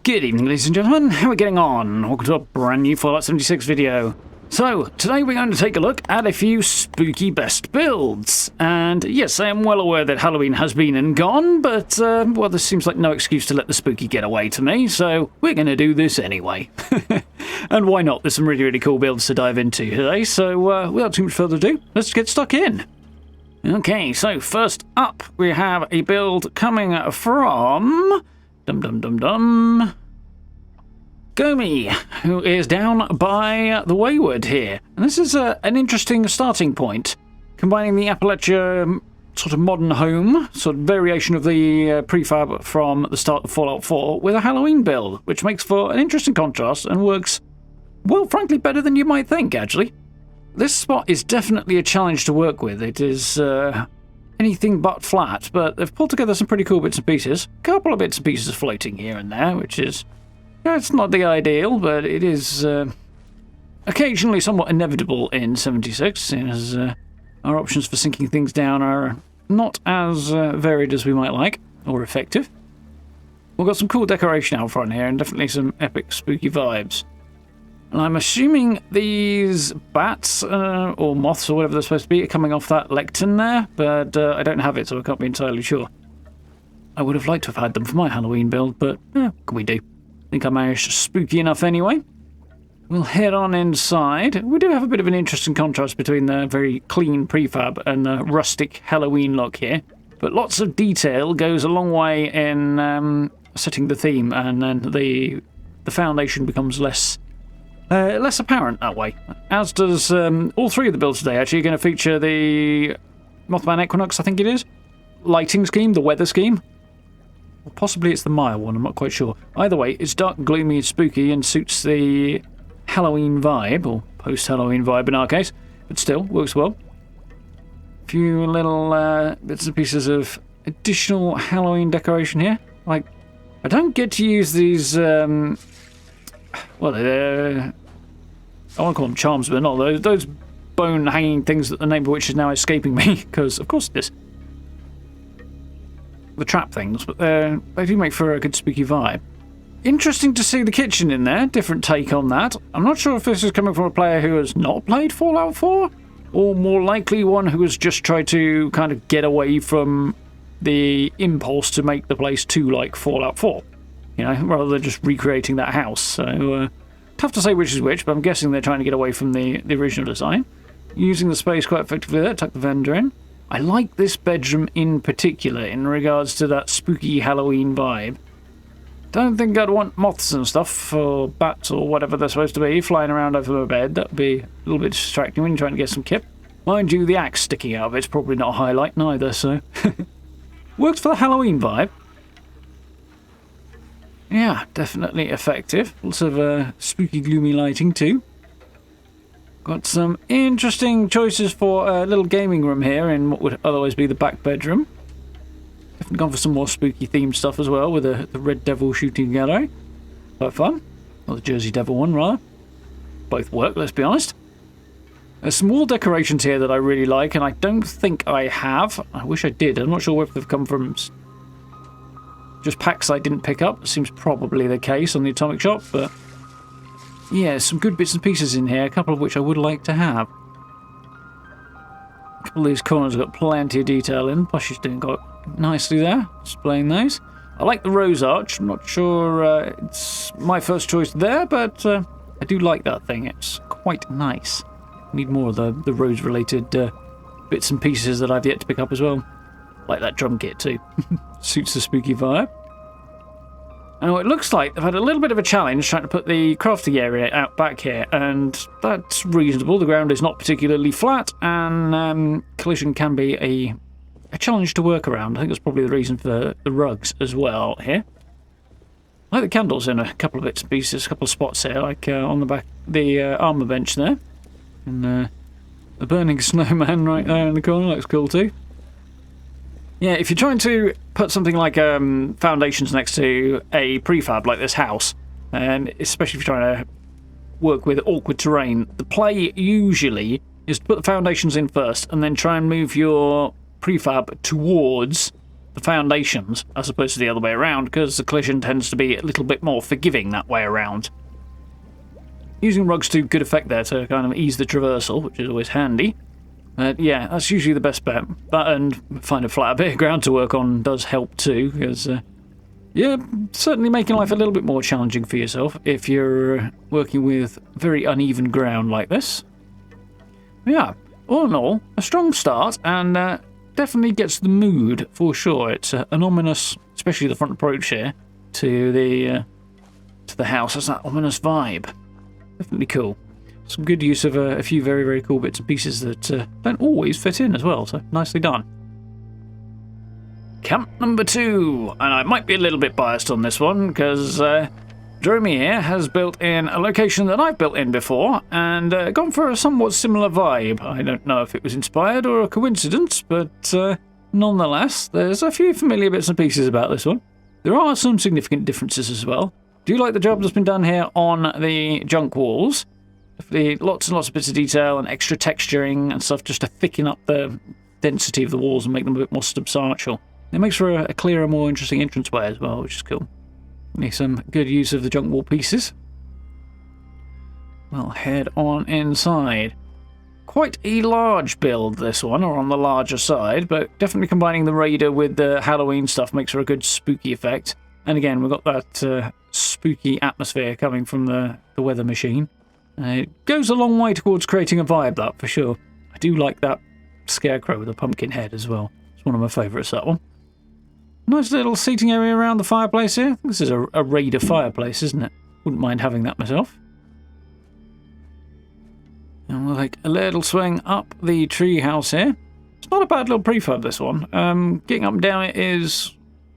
Good evening, ladies and gentlemen. How are we getting on? Welcome to a brand new Fallout 76 video. So, today we're going to take a look at a few spooky best builds. And yes, I am well aware that Halloween has been and gone, but, well, this seems like no excuse to let the spooky get away to me, so we're going to do this anyway. And why not? There's some really, really cool builds to dive into today, so without too much further ado, let's get stuck in. Okay, so first up, we have a build coming from... Gomi, who is down by the Wayward here. And this is an interesting starting point, combining the Appalachia sort of modern home, sort of variation of the prefab from the start of Fallout 4, with a Halloween build, which makes for an interesting contrast and works, well, frankly, better than you might think, actually. This spot is definitely a challenge to work with. It is... anything but flat, but they've pulled together some pretty cool bits and pieces. A couple of bits and pieces floating here and there, which is... yeah, it's not the ideal, but it is occasionally somewhat inevitable in 76, as our options for sinking things down are not as varied as we might like, or effective. We've got some cool decoration out front here, and definitely some epic spooky vibes. And I'm assuming these bats, or moths, or whatever they're supposed to be, are coming off that lectern there, but I don't have it, so I can't be entirely sure. I would have liked to have had them for my Halloween build, but what can we do? I think I managed spooky enough anyway. We'll head on inside. We do have a bit of an interesting contrast between the very clean prefab and the rustic Halloween look here, but lots of detail goes a long way in setting the theme, and then the foundation becomes less apparent that way. As does all three of the builds today, actually. Are going to feature the Mothman Equinox, I think it is. Lighting scheme, the weather scheme. Or possibly it's the Mire one, I'm not quite sure. Either way, it's dark, gloomy, and spooky, and suits the Halloween vibe, or post-Halloween vibe in our case. But still, works well. A few little bits and pieces of additional Halloween decoration here. Like, I don't get to use these... well, I won't call them charms, but not those bone-hanging things that the name of which is now escaping me, because of course it is. The trap things, but they do make for a good spooky vibe. Interesting to see the kitchen in there, different take on that. I'm not sure if this is coming from a player who has not played Fallout 4, or more likely one who has just tried to kind of get away from the impulse to make the place too like Fallout 4. You know, rather than just recreating that house. So, tough to say which is which, but I'm guessing they're trying to get away from the original design. Using the space quite effectively there, tuck the vendor in. I like this bedroom in particular in regards to that spooky Halloween vibe. Don't think I'd want moths and stuff, or bats or whatever they're supposed to be, flying around over my bed. That would be a little bit distracting when you're trying to get some kip. Mind you, the axe sticking out of it's probably not a highlight neither, so... works for the Halloween vibe. Yeah, definitely effective. Lots of spooky, gloomy lighting too. Got some interesting choices for a little gaming room here in what would otherwise be the back bedroom. Definitely gone for some more spooky themed stuff as well, with the Red Devil shooting gallery. Quite fun. Or the Jersey Devil one, rather. Both work, let's be honest. There's some wall decorations here that I really like, and I don't think I have. I wish I did. I'm not sure whether they've come from... just packs I didn't pick up. Seems probably the case on the Atomic Shop, but yeah, some good bits and pieces in here, a couple of which I would like to have. A couple of these corners have got plenty of detail in, plus she's doing quite nicely there, displaying those. I like the rose arch. I'm not sure it's my first choice there, but I do like that thing. It's quite nice. Need more of the rose-related bits and pieces that I've yet to pick up as well. Like that drum kit too. Suits the spooky vibe. Now it looks like they've had a little bit of a challenge trying to put the crafting area out back here, and that's reasonable. The ground is not particularly flat, and collision can be a challenge to work around. I think that's probably the reason for the rugs as well here. I like the candles in a couple of bits and pieces, a couple of spots here, like on the back, the armour bench there. And the burning snowman right there in the corner looks cool too. Yeah, if you're trying to put something like foundations next to a prefab like this house, and especially if you're trying to work with awkward terrain, the play usually is to put the foundations in first and then try and move your prefab towards the foundations as opposed to the other way around, because the collision tends to be a little bit more forgiving that way around. Using rugs to good effect there to kind of ease the traversal, which is always handy. Yeah, that's usually the best bet. That and find a flatter bit of ground to work on does help too, because yeah, certainly making life a little bit more challenging for yourself if you're working with very uneven ground like this. Yeah, all in all, a strong start, and definitely gets the mood for sure. It's an ominous, especially the front approach here to the house. Has that ominous vibe. Definitely cool. Some good use of a few very, very cool bits and pieces that don't always fit in as well, so nicely done. Camp number 2, and I might be a little bit biased on this one because Dromi here has built in a location that I've built in before and gone for a somewhat similar vibe. I don't know if it was inspired or a coincidence, but nonetheless, there's a few familiar bits and pieces about this one. There are some significant differences as well. Do like the job that's been done here on the junk walls. Lots and lots of bits of detail and extra texturing and stuff just to thicken up the density of the walls and make them a bit more substantial. It makes for a clearer, more interesting entranceway as well, which is cool. Need some good use of the junk wall pieces. We'll head on inside. Quite a large build, this one, or on the larger side, but definitely combining the Raider with the Halloween stuff makes for a good spooky effect. And again, we've got that spooky atmosphere coming from the weather machine. It goes a long way towards creating a vibe, that, for sure. I do like that scarecrow with a pumpkin head as well. It's one of my favourites, that one. Nice little seating area around the fireplace here. I think this is a Raider fireplace, isn't it? Wouldn't mind having that myself. And we'll take a little swing up the tree house here. It's not a bad little prefab, this one. Getting up and down it is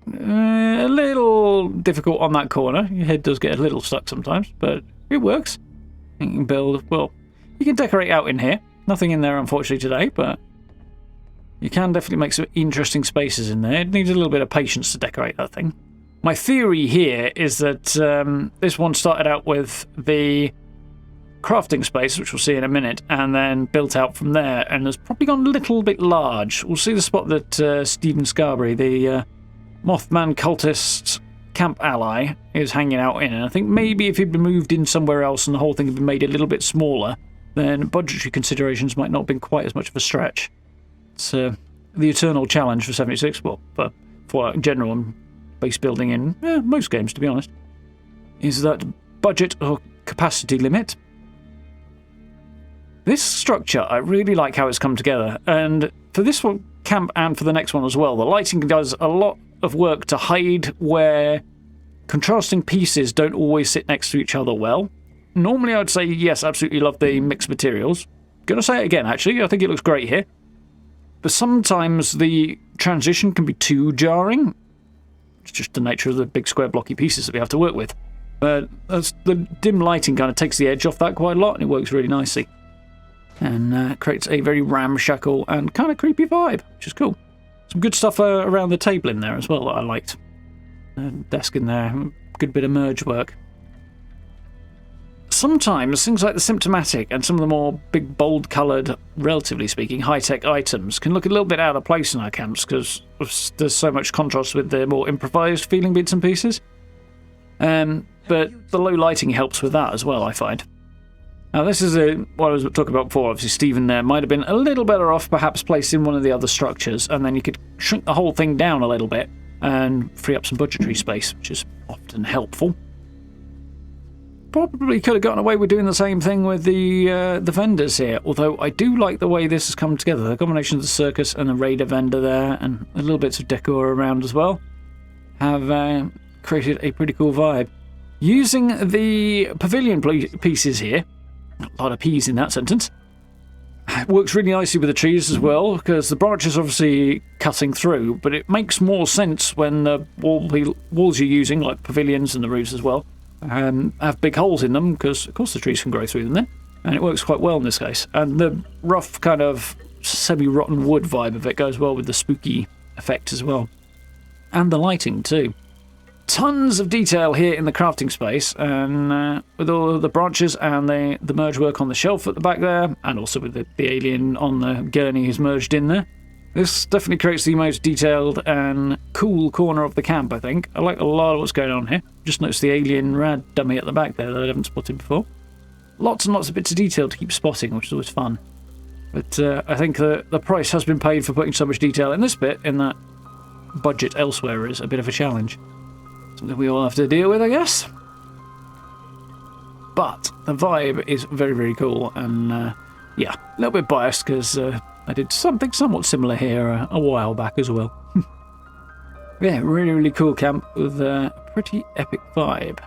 a little difficult on that corner. Your head does get a little stuck sometimes, but it works. You can build, well, you can decorate out in here. Nothing in there, unfortunately, today, but you can definitely make some interesting spaces in there. It needs a little bit of patience to decorate that thing. My theory here is that this one started out with the crafting space, which we'll see in a minute, and then built out from there, and has probably gone a little bit large. We'll see the spot that Stephen Scarberry, the Mothman cultist camp ally, is hanging out in, and I think maybe if he'd been moved in somewhere else and the whole thing had been made a little bit smaller, then budgetary considerations might not have been quite as much of a stretch. It's the eternal challenge for 76, well, for general base building in most games, to be honest, is that budget or capacity limit. This structure, I really like how it's come together, and for this one camp and for the next one as well, the lighting does a lot of work to hide where contrasting pieces don't always sit next to each other well. Normally I'd say yes, absolutely love the mixed materials. Gonna say it again, actually, I think it looks great here. But sometimes the transition can be too jarring. It's just the nature of the big square blocky pieces that we have to work with. But the dim lighting kind of takes the edge off that quite a lot, and it works really nicely. And creates a very ramshackle and kind of creepy vibe, which is cool. Some good stuff around the table in there as well that I liked. Desk in there, good bit of merge work. Sometimes things like the symptomatic and some of the more big, bold-coloured, relatively speaking, high-tech items can look a little bit out of place in our camps because there's so much contrast with the more improvised feeling bits and pieces. But the low lighting helps with that as well, I find. Now, this is what I was talking about before. Obviously, Stephen there might have been a little better off perhaps placed in one of the other structures, and then you could shrink the whole thing down a little bit and free up some budgetary space, which is often helpful. Probably could have gotten away with doing the same thing with the vendors here, although I do like the way this has come together. The combination of the circus and the Raider vendor there, and a little bits of decor around as well, have created a pretty cool vibe. Using the pavilion pieces here, a lot of P's in that sentence, it works really nicely with the trees as well, because the branches are obviously cutting through, but it makes more sense when the walls you're using, like pavilions and the roofs as well, have big holes in them, because of course the trees can grow through them then, and it works quite well in this case. And the rough kind of semi-rotten wood vibe of it goes well with the spooky effect as well. And the lighting too. Tons of detail here in the crafting space, and with all the branches and the merge work on the shelf at the back there, and also with the alien on the gurney who's merged in there. This definitely creates the most detailed and cool corner of the camp, I think. I like a lot of what's going on here. Just noticed the alien rad dummy at the back there that I haven't spotted before. Lots and lots of bits of detail to keep spotting, which is always fun. But I think the price has been paid for putting so much detail in this bit, in that budget elsewhere is a bit of a challenge. Something we all have to deal with, I guess. But the vibe is very, very cool, and yeah, a little bit biased because I did something somewhat similar here a while back as well. Yeah, really, really cool camp with a pretty epic vibe.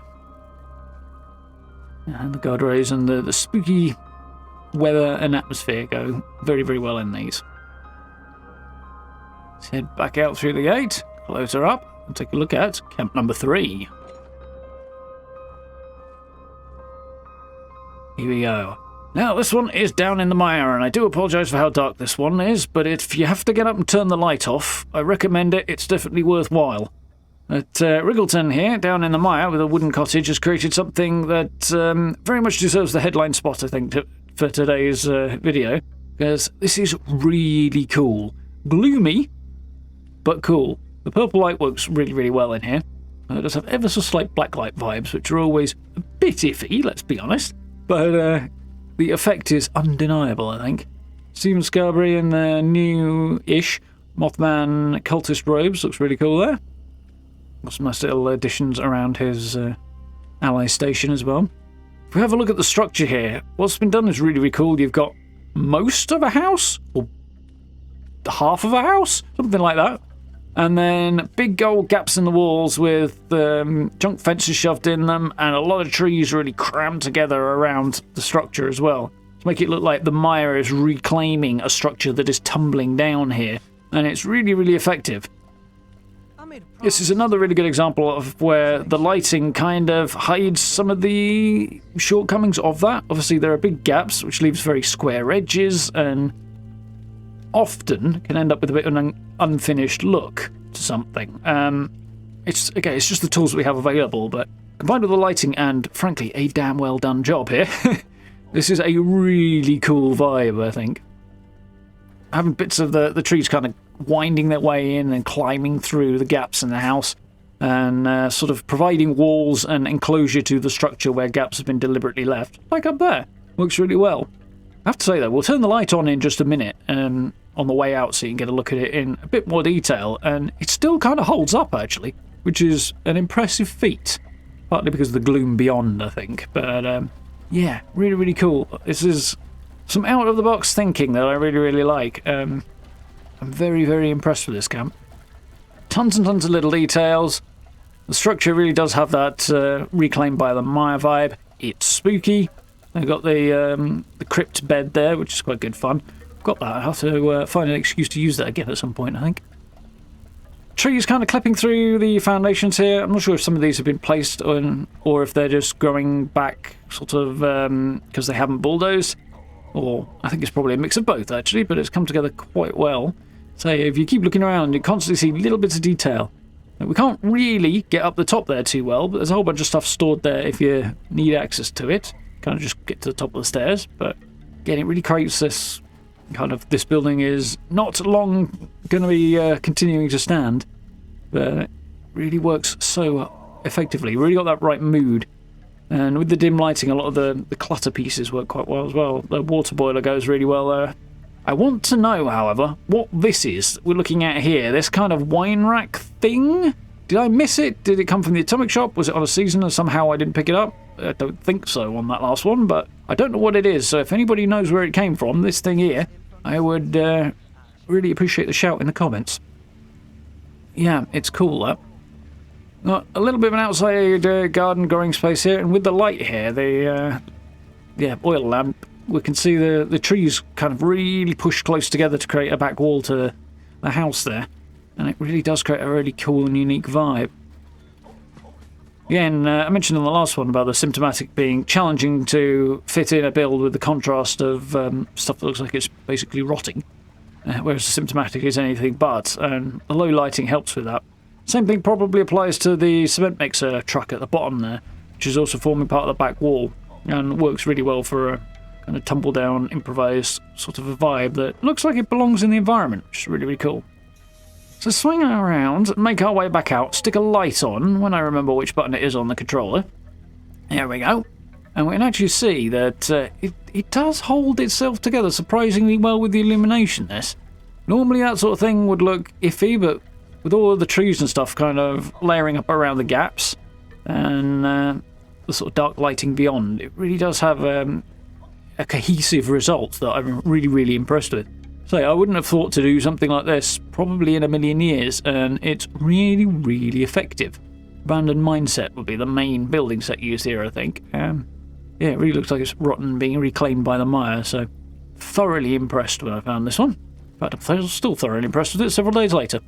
And the guard rays and the spooky weather and atmosphere go very, very well in these. Let's head back out through the gate, close her up, and take a look at camp number 3. Here we go. Now, this one is down in the mire, and I do apologise for how dark this one is, but if you have to get up and turn the light off, I recommend it. It's definitely worthwhile. But Wriggleton here, down in the mire with a wooden cottage, has created something that very much deserves the headline spot, I think, for today's video, because this is really cool. Gloomy, but cool. The purple light works really, really well in here. It does have ever so slight blacklight vibes, which are always a bit iffy, let's be honest. But the effect is undeniable, I think. Stephen Scarberry in the new-ish Mothman cultist robes looks really cool there. Got some nice little additions around his ally station as well. If we have a look at the structure here, what's been done is really, really cool. You've got most of a house, or half of a house, something like that. And then big gold gaps in the walls with junk fences shoved in them, and a lot of trees really crammed together around the structure as well, to make it look like the mire is reclaiming a structure that is tumbling down here. And it's really, really effective. This is another really good example of where the lighting kind of hides some of the shortcomings of that. Obviously, there are big gaps, which leaves very square edges, and often can end up with a bit of an unfinished look to something. It's just the tools that we have available, but combined with the lighting and, frankly, a damn well done job here, this is a really cool vibe, I think. Having bits of the trees kind of winding their way in and climbing through the gaps in the house, and sort of providing walls and enclosure to the structure where gaps have been deliberately left, like up there. Works really well. I have to say, though, we'll turn the light on in just a minute on the way out so you can get a look at it in a bit more detail, and it still kind of holds up, actually, which is an impressive feat. Partly because of the gloom beyond, I think, but yeah, really, really cool. This is some out-of-the-box thinking that I really, really like. I'm very, very impressed with this camp. Tons and tons of little details. The structure really does have that reclaimed by the mire vibe. It's spooky. They've got the crypt bed there, which is quite good fun. Got that. I have to find an excuse to use that again at some point, I think. Trees kind of clipping through the foundations here. I'm not sure if some of these have been placed on, or if they're just growing back sort of because they haven't bulldozed. Or I think it's probably a mix of both, actually, but it's come together quite well. So if you keep looking around, you constantly see little bits of detail. We can't really get up the top there too well, but there's a whole bunch of stuff stored there if you need access to it. Kind of just get to the top of the stairs, but again, it really creates this kind of, this building is not long going to be continuing to stand, but it really works so effectively. Really got that right mood. And with the dim lighting, a lot of the clutter pieces work quite well as well. The water boiler goes really well there. I want to know, however, what this is we're looking at here. This kind of wine rack thing? Did I miss it? Did it come from the Atomic Shop? Was it on a season and somehow I didn't pick it up? I don't think so on that last one, but I don't know what it is. So if anybody knows where it came from, this thing here, I would really appreciate the shout in the comments. Yeah, it's cool, that. Got a little bit of an outside garden growing space here, and with the light here, the oil lamp, we can see the trees kind of really push close together to create a back wall to the house there, and it really does create a really cool and unique vibe. Again, I mentioned in the last one about the symptomatic being challenging to fit in a build with the contrast of stuff that looks like it's basically rotting, whereas the symptomatic is anything but, and the low lighting helps with that. Same thing probably applies to the cement mixer truck at the bottom there, which is also forming part of the back wall, and works really well for kind of tumble down, improvised sort of a vibe that looks like it belongs in the environment, which is really, really cool. So swing around, make our way back out, stick a light on when I remember which button it is on the controller. There we go. And we can actually see that it does hold itself together surprisingly well with the illumination, this. Normally that sort of thing would look iffy, but with all of the trees and stuff kind of layering up around the gaps and the sort of dark lighting beyond, it really does have a cohesive result that I'm really, really impressed with. So I wouldn't have thought to do something like this probably in a million years, and it's really, really effective. Abandoned Mindset would be the main building set used here, I think. Yeah, it really looks like it's rotten, being reclaimed by the mire, so thoroughly impressed when I found this one. In fact, I'm still thoroughly impressed with it several days later.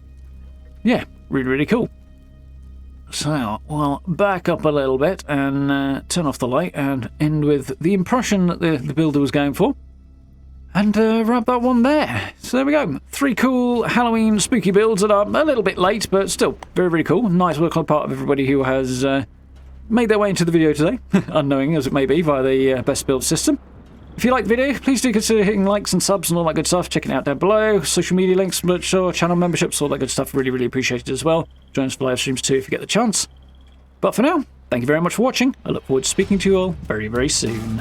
Yeah, really, really cool. So, we'll back up a little bit and turn off the light and end with the impression that the builder was going for. And wrap that one there. So there we go. 3 cool Halloween spooky builds that are a little bit late, but still very, very cool. Nice work on the part of everybody who has made their way into the video today, unknowing as it may be, via the best build system. If you like the video, please do consider hitting likes and subs and all that good stuff. Checking it out down below. Social media links, merch, channel memberships, all that good stuff. Really, really appreciated as well. Join us for live streams too if you get the chance. But for now, thank you very much for watching. I look forward to speaking to you all very, very soon.